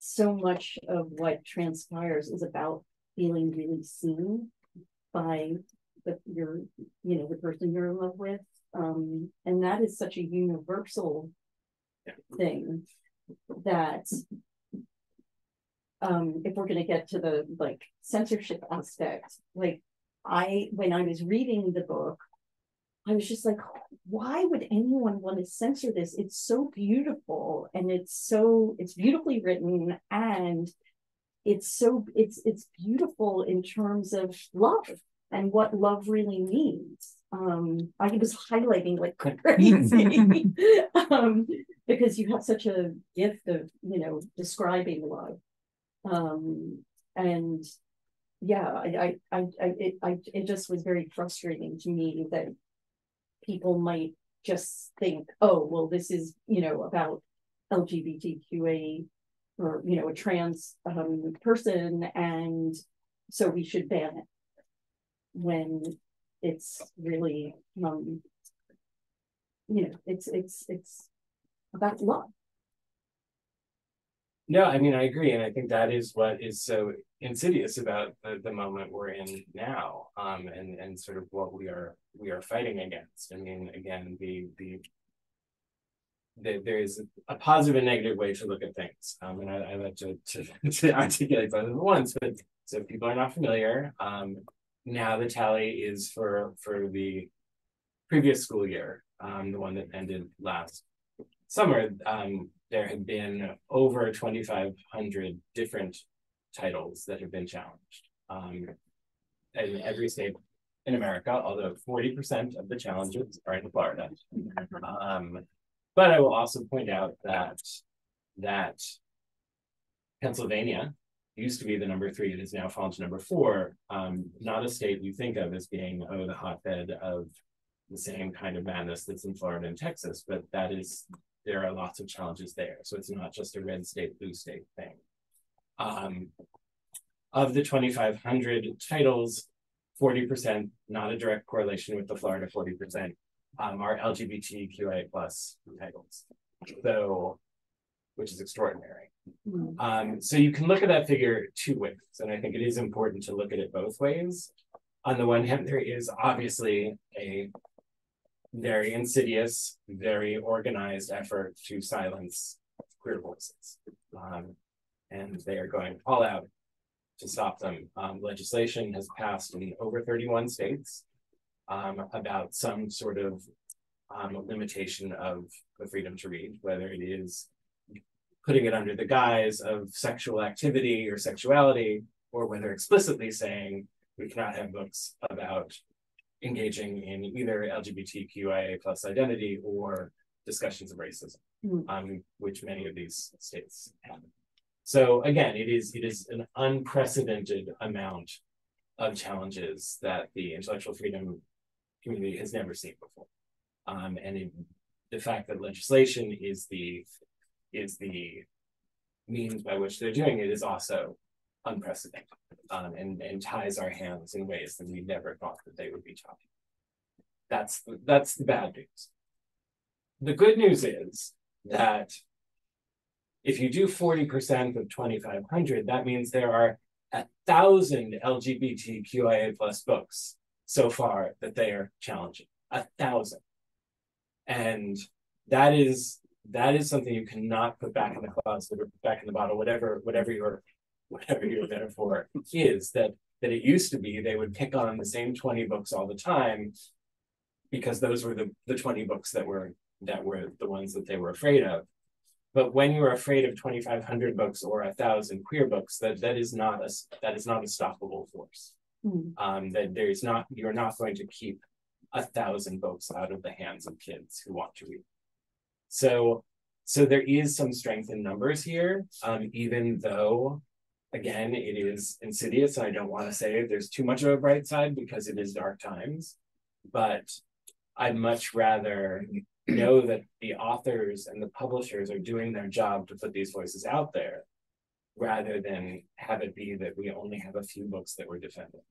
so much of what transpires is about feeling really seen by the person you're in love with. And that is such a universal thing that if we're going to get to the like censorship aspect, like when I was reading the book, I was just like, why would anyone want to censor this? It's so beautiful, and it's beautifully written, and it's beautiful in terms of love and what love really means. I was highlighting like crazy because you have such a gift of describing love, and yeah, it just was very frustrating to me that people might just think, oh, well, this is, about LGBTQA or, a trans person, and so we should ban it, when it's really, it's about love. No, I mean, I agree. And I think that is what is so insidious about the moment we're in now, and sort of what we are fighting against. I mean, again, there is a positive and negative way to look at things. And I like to articulate both at once, but so if people are not familiar, now the tally is for the previous school year, the one that ended last summer. There have been over 2,500 different titles that have been challenged in every state in America, although 40% of the challenges are in Florida. But I will also point out that Pennsylvania used to be the number 3. It has now fallen to number 4. Not a state you think of as being, the hotbed of the same kind of madness that's in Florida and Texas, but there are lots of challenges there. So it's not just a red state, blue state thing. Of the 2,500 titles, 40%, not a direct correlation with the Florida 40%, are LGBTQIA+ titles, so, which is extraordinary. So you can look at that figure 2 ways, and I think it is important to look at it both ways. On the one hand, there is obviously a very insidious, very organized effort to silence queer voices. And they are going all out to stop them. Legislation has passed in over 31 states about some sort of limitation of the freedom to read, whether it is putting it under the guise of sexual activity or sexuality, or whether explicitly saying we cannot have books about engaging in either LGBTQIA+ identity or discussions of racism, which many of these states have. So again, it is an unprecedented amount of challenges that the intellectual freedom community has never seen before. The fact that legislation is the means by which they're doing it is also unprecedented, and ties our hands in ways that we never thought that they would be tied. That's the bad news. The good news is that if you do 40% of 2,500, that means there are 1,000 LGBTQIA+ books so far that they are challenging. 1,000. And that is something you cannot put back in the closet or back in the bottle, whatever your metaphor is, that it used to be they would pick on the same 20 books all the time because those were the 20 books that were the ones that they were afraid of. But when you're afraid of 2,500 books or 1,000 queer books, that is not a stoppable force. That you're not going to keep 1,000 books out of the hands of kids who want to read. So there is some strength in numbers here, even though, again, it is insidious. And I don't want to say there's too much of a bright side because it is dark times, but I'd much rather know that the authors and the publishers are doing their job to put these voices out there, rather than have it be that we only have a few books that we're defending.